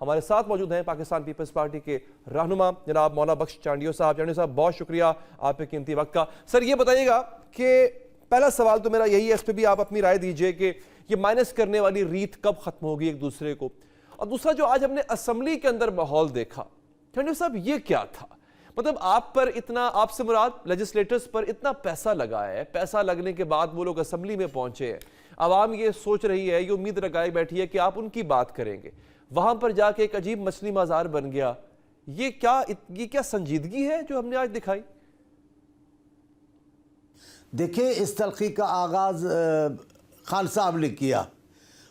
ہمارے ساتھ موجود ہیں پاکستان پیپلز پارٹی کے رہنما جناب مولانا بخش چانڈیو صاحب. چانڈیو صاحب بہت شکریہ آپ کے قیمتی وقت کا. سر یہ بتائیے گا کہ پہلا سوال تو میرا یہی ہے, اس پہ بھی آپ اپنی رائے دیجئے کہ یہ مائنس کرنے والی ریت کب ختم ہوگی ایک دوسرے کو, اور دوسرا جو آج ہم نے اسمبلی کے اندر ماحول دیکھا, چانڈیو صاحب یہ کیا تھا؟ مطلب آپ پر اتنا, آپ سے مراد لیجسلیٹرز پر اتنا پیسہ لگا ہے, پیسہ لگنے کے بعد وہ لوگ اسمبلی میں پہنچے ہیں, عوام یہ سوچ رہی ہے, یہ امید لگائی بیٹھی ہے کہ آپ ان کی بات کریں گے, وہاں پر جا کے ایک عجیب مچھلی بازار بن گیا. یہ کیا سنجیدگی ہے جو ہم نے آج دکھائی؟ دیکھیں, اس تلخی کا آغاز خان صاحب نے کیا.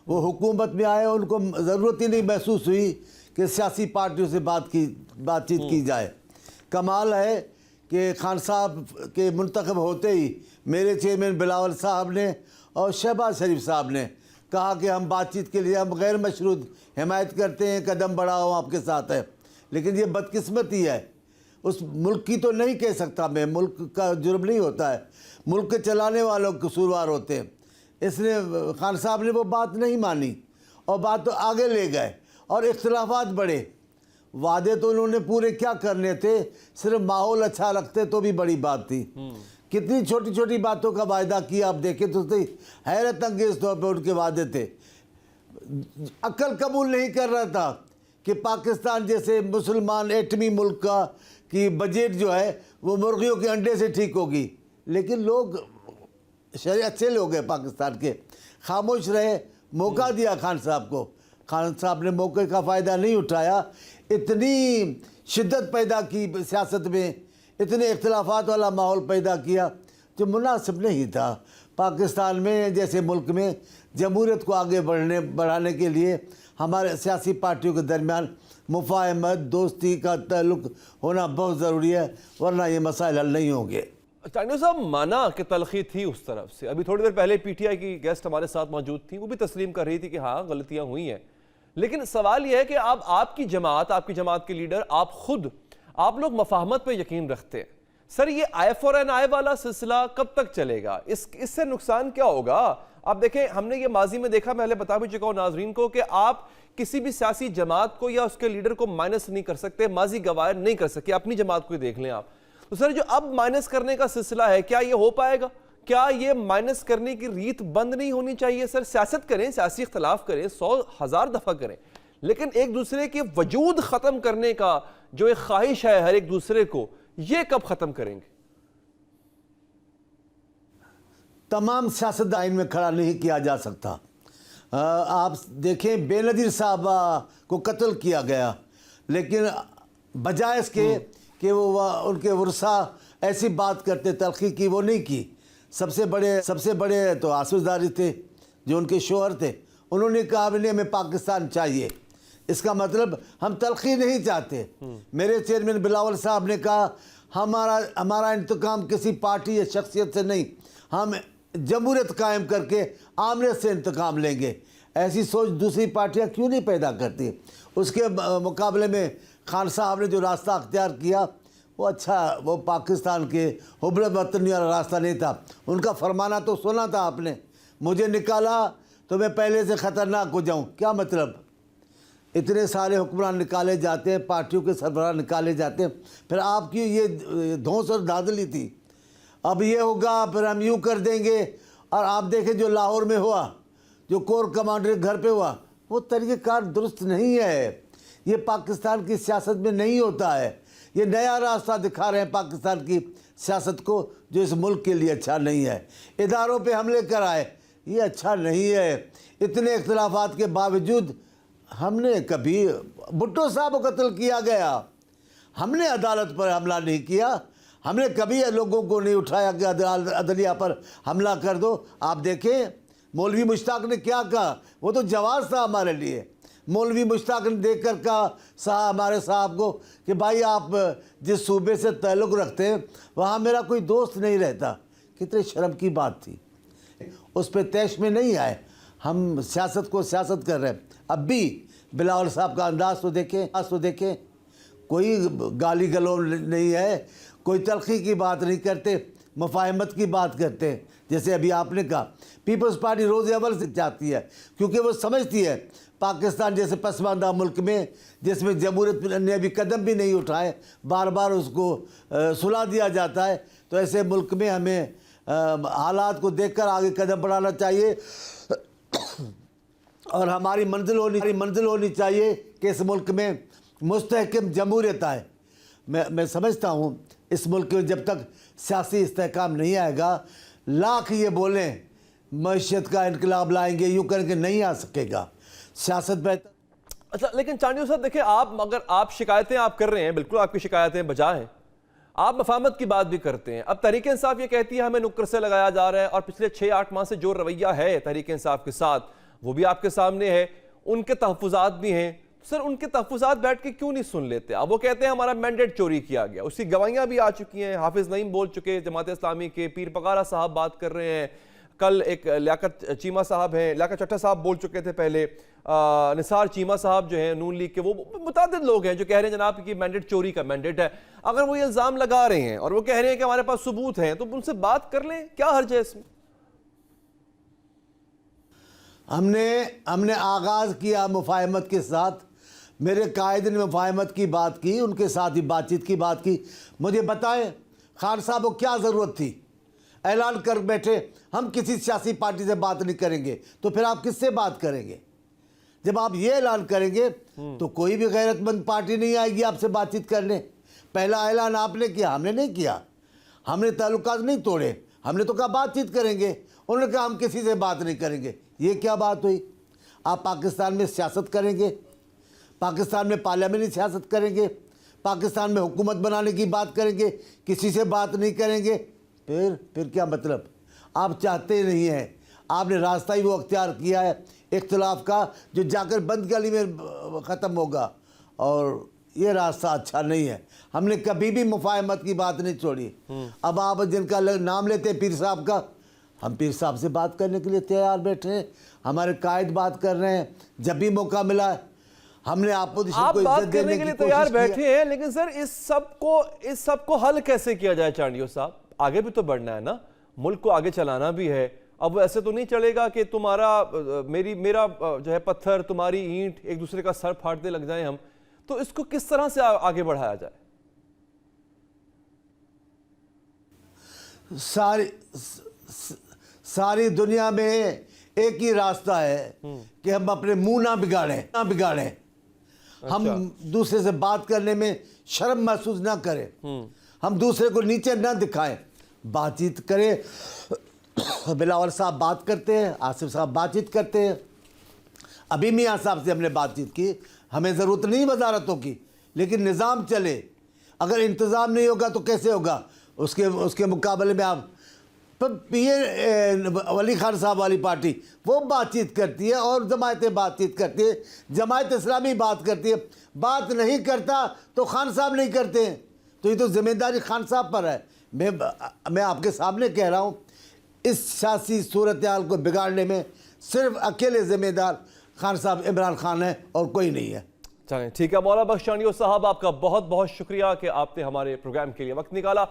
وہ حکومت میں آئے, ان کو ضرورت ہی نہیں محسوس ہوئی کہ سیاسی پارٹیوں سے بات چیت کی جائے. کمال ہے کہ خان صاحب کے منتخب ہوتے ہی میرے چیئرمین بلاول صاحب نے اور شہباز شریف صاحب نے کہا کہ ہم بات چیت کے لیے ہم غیر مشروط حمایت کرتے ہیں, قدم بڑھاؤ آپ کے ساتھ ہے. لیکن یہ بدقسمتی ہے, اس ملک کی تو نہیں کہہ سکتا میں, ملک کا جرم نہیں ہوتا ہے, ملک کے چلانے والوں قصوروار ہوتے ہیں. اس نے خان صاحب نے وہ بات نہیں مانی اور بات تو آگے لے گئے اور اختلافات بڑھے. وعدے تو انہوں نے پورے کیا کرنے تھے, صرف ماحول اچھا رکھتے تو بھی بڑی بات تھی. کتنی چھوٹی چھوٹی باتوں کا وعدہ کیا آپ دیکھیں تو حیرت انگیز طور پہ ان کے وعدے تھے. عقل قبول نہیں کر رہا تھا کہ پاکستان جیسے مسلمان ایٹمی ملک کا کی بجٹ جو ہے وہ مرغیوں کے انڈے سے ٹھیک ہوگی. لیکن لوگ اچھے لوگ ہیں پاکستان کے, خاموش رہے, موقع دیا خان صاحب کو. خان صاحب نے موقع کا فائدہ نہیں اٹھایا, اتنی شدت پیدا کی سیاست میں, اتنے اختلافات والا ماحول پیدا کیا جو مناسب نہیں تھا. پاکستان میں جیسے ملک میں جمہوریت کو آگے بڑھانے کے لیے ہمارے سیاسی پارٹیوں کے درمیان مفاہمت, دوستی کا تعلق ہونا بہت ضروری ہے, ورنہ یہ مسائل حل نہیں ہوں گے. چانڈیو صاحب, مانا کہ تلخی تھی اس طرف سے, ابھی تھوڑی دیر پہلے پی ٹی آئی کی گیسٹ ہمارے ساتھ موجود تھی, وہ بھی تسلیم کر رہی تھی کہ ہاں غلطیاں ہوئی ہیں. لیکن سوال یہ ہے کہ آپ کی جماعت کے لیڈر, آپ لوگ مفاہمت پہ یقین رکھتے ہیں. سر یہ آئی فور این آئی والا سلسلہ کب تک چلے گا؟ اس سے نقصان کیا ہوگا؟ آپ دیکھیں, ہم نے یہ ماضی میں دیکھا, میں پہلے بتا بھی چکا ہوں ناظرین کو, کہ آپ کسی بھی سیاسی جماعت کو یا اس کے لیڈر کو مائنس نہیں کر سکتے, ماضی گواہ نہیں کر سکے. اپنی جماعت کو ہی دیکھ لیں آپ. تو سر جو اب مائنس کرنے کا سلسلہ ہے, کیا یہ ہو پائے گا؟ کیا یہ مائنس کرنے کی ریت بند نہیں ہونی چاہیے؟ سر سیاست کریں, سیاسی اختلاف کریں, 100,000 دفعہ کریں, لیکن ایک دوسرے کے وجود ختم کرنے کا جو ایک خواہش ہے ہر ایک دوسرے کو, یہ کب ختم کریں گے؟ تمام سیاست دائن میں کھڑا نہیں کیا جا سکتا. آپ دیکھیں, بے نظیر صاحب کو قتل کیا گیا, لیکن بجائے اس کے کہ وہ ان کے ورثہ ایسی بات کرتے, تلخی کی وہ نہیں کی. سب سے بڑے تو آصف زرداری تھے جو ان کے شوہر تھے, انہوں نے کہا ہمیں پاکستان چاہیے. اس کا مطلب ہم تلخی نہیں چاہتے. میرے چیئرمین بلاول صاحب نے کہا ہمارا انتقام کسی پارٹی یا شخصیت سے نہیں, ہم جمہوریت قائم کر کے آمنے سے انتقام لیں گے. ایسی سوچ دوسری پارٹیاں کیوں نہیں پیدا کرتی؟ اس کے مقابلے میں خان صاحب نے جو راستہ اختیار کیا وہ اچھا, وہ پاکستان کے حب وطنی والا راستہ نہیں تھا. ان کا فرمانا تو سنا تھا آپ نے, مجھے نکالا تو میں پہلے سے خطرناک ہو جاؤں. کیا مطلب؟ اتنے سارے حکمران نکالے جاتے ہیں, پارٹیوں کے سربراہ نکالے جاتے ہیں, پھر آپ کی یہ دھونس اور دھاندلی تھی. اب یہ ہوگا, پھر ہم یوں کر دیں گے. اور آپ دیکھیں جو لاہور میں ہوا, جو کور کمانڈر گھر پہ ہوا, وہ طریقہ کار درست نہیں ہے. یہ پاکستان کی سیاست میں نہیں ہوتا ہے. یہ نیا راستہ دکھا رہے ہیں پاکستان کی سیاست کو, جو اس ملک کے لیے اچھا نہیں ہے. اداروں پہ حملے کرائے, یہ اچھا نہیں ہے. اتنے اختلافات کے باوجود ہم نے کبھی, بھٹو صاحب کو قتل کیا گیا, ہم نے عدالت پر حملہ نہیں کیا. ہم نے کبھی لوگوں کو نہیں اٹھایا کہ عدلیہ پر حملہ کر دو. آپ دیکھیں مولوی مشتاق نے کیا کہا, وہ تو جواز تھا ہمارے لیے. مولوی مشتاق نے دیکھ کر کہا ہمارے صاحب کو کہ بھائی آپ جس صوبے سے تعلق رکھتے ہیں وہاں میرا کوئی دوست نہیں رہتا. کتنے شرم کی بات تھی. اس پہ تیش میں نہیں آئے, ہم سیاست کو سیاست کر رہے ہیں. اب بھی بلاول صاحب کا انداز تو دیکھیں, کوئی گالی گلوچ نہیں ہے, کوئی تلخی کی بات نہیں کرتے, مفاہمت کی بات کرتے ہیں. جیسے ابھی آپ نے کہا, پیپلز پارٹی روز اول سے چاہتی ہے, کیونکہ وہ سمجھتی ہے پاکستان جیسے پسماندہ ملک میں جس میں جمہوریت نے ابھی قدم بھی نہیں اٹھائے، بار بار اس کو سلا دیا جاتا ہے، تو ایسے ملک میں ہمیں حالات کو دیکھ کر آگے قدم بڑھانا چاہیے، اور ہماری منزل ہونی چاہیے کہ اس ملک میں مستحکم جمہوریت آئے۔ میں سمجھتا ہوں اس ملک میں جب تک سیاسی استحکام نہیں آئے گا، لاکھ یہ بولیں معیشت کا انقلاب لائیں گے، یوں کر کے نہیں آ سکے گا، سیاست بہتر۔ اچھا، لیکن چانڈیو صاحب دیکھیں، اگر آپ شکایتیں آپ کر رہے ہیں، بالکل آپ کی شکایتیں بجا ہیں، آپ مفاہمت کی بات بھی کرتے ہیں۔ اب تحریک انصاف یہ کہتی ہے ہمیں نکر سے لگایا جا رہا ہے، اور پچھلے 6-8 ماہ سے جو رویہ ہے تحریک انصاف کے ساتھ وہ بھی آپ کے سامنے ہے، ان کے تحفظات بھی ہیں۔ سر ان کے تحفظات بیٹھ کے کیوں نہیں سن لیتے؟ اب وہ کہتے ہیں ہمارا مینڈیٹ چوری کیا گیا، اس کی گواہیاں بھی آ چکی ہیں، حافظ نعیم بول چکے، جماعت اسلامی کے پیر پگارا صاحب بات کر رہے ہیں، کل ایک لیاقت چیمہ صاحب ہیں، لیاقت چٹھا صاحب بول چکے تھے پہلے، نثار چیمہ صاحب جو ہیں نون لیگ کے، وہ متعدد لوگ ہیں جو کہہ رہے ہیں جناب کہ مینڈیٹ چوری کا مینڈیٹ ہے۔ اگر وہ یہ الزام لگا رہے ہیں اور وہ کہہ رہے ہیں کہ ہمارے پاس ثبوت ہیں، تو ان سے بات کر لیں، کیا حرج ہے اس میں؟ ہم نے آغاز کیا مفاہمت کے ساتھ، میرے قائد نے مفاہمت کی بات کی، ان کے ساتھ ہی بات چیت کی بات کی۔ مجھے بتائیں خان صاحب کو کیا ضرورت تھی؟ اعلان کر بیٹھے ہم کسی سیاسی پارٹی سے بات نہیں کریں گے، تو پھر آپ کس سے بات کریں گے؟ جب آپ یہ اعلان کریں گے تو کوئی بھی غیرت مند پارٹی نہیں آئے گی آپ سے بات چیت کرنے۔ پہلا اعلان آپ نے کیا، ہم نے نہیں کیا، ہم نے تعلقات نہیں توڑے، ہم نے تو کہا بات چیت کریں گے، انہوں نے کہا ہم کسی سے بات نہیں کریں گے۔ یہ کیا بات ہوئی؟ آپ پاکستان میں سیاست کریں گے، پاکستان میں پارلیمنٹری سیاست کریں گے، پاکستان میں حکومت بنانے کی بات کریں گے، کسی سے بات نہیں کریں گے، پھر کیا مطلب؟ آپ چاہتے نہیں ہیں، آپ نے راستہ ہی وہ اختیار کیا ہے اختلاف کا جو جا کر بند گلی میں ختم ہوگا، اور یہ راستہ اچھا نہیں ہے۔ ہم نے کبھی بھی مفاہمت کی بات نہیں چھوڑی۔ اب آپ جن کا نام لیتے ہیں پیر صاحب کا، ہم پیر صاحب سے بات کرنے کے لیے تیار بیٹھے ہیں، ہمارے قائد بات کر رہے ہیں، جب بھی موقع ملا ہے ہم نے اپوزیشن کو عزت دینے کی کوشش کی ہے۔ تیار بیٹھے ہیں، لیکن سر اس سب کو حل کیسے کیا جائے چانڈیو صاحب؟ آگے بھی تو بڑھنا ہے نا، ملک کو آگے چلانا بھی ہے۔ اب ایسے تو نہیں چلے گا کہ میرا جو ہے پتھر، تمہاری اینٹ، ایک دوسرے کا سر پھاڑتے لگ جائیں ہم۔ تو اس کو کس طرح سے آگے بڑھایا جائے؟ ساری دنیا میں ایک ہی راستہ ہے کہ ہم اپنے منہ نہ بگاڑیں، ہم دوسرے سے بات کرنے میں شرم محسوس نہ کریں، ہم دوسرے کو نیچے نہ دکھائیں، بات چیت کریں۔ بلاول صاحب بات کرتے ہیں، آصف صاحب بات چیت کرتے ہیں، ابھی میاں صاحب سے ہم نے بات چیت کی۔ ہمیں ضرورت نہیں وزارتوں کی، لیکن نظام چلے۔ اگر انتظام نہیں ہوگا تو کیسے ہوگا؟ اس کے مقابلے میں آپ ولی خان صاحب والی پارٹی وہ بات چیت کرتی ہے، اور جماعتیں بات چیت کرتی ہے، جماعت اسلامی بات کرتی ہے۔ بات نہیں کرتا تو خان صاحب نہیں کرتے ہیں، تو یہ تو ذمہ داری خان صاحب پر ہے۔ میں آپ کے سامنے کہہ رہا ہوں، اس سیاسی صورتحال کو بگاڑنے میں صرف اکیلے ذمہ دار خان صاحب عمران خان ہے، اور کوئی نہیں ہے۔ چلیں ٹھیک ہے، مولانا بخش چانڈیو صاحب، آپ کا بہت بہت شکریہ کہ آپ نے ہمارے پروگرام کے لیے وقت نکالا۔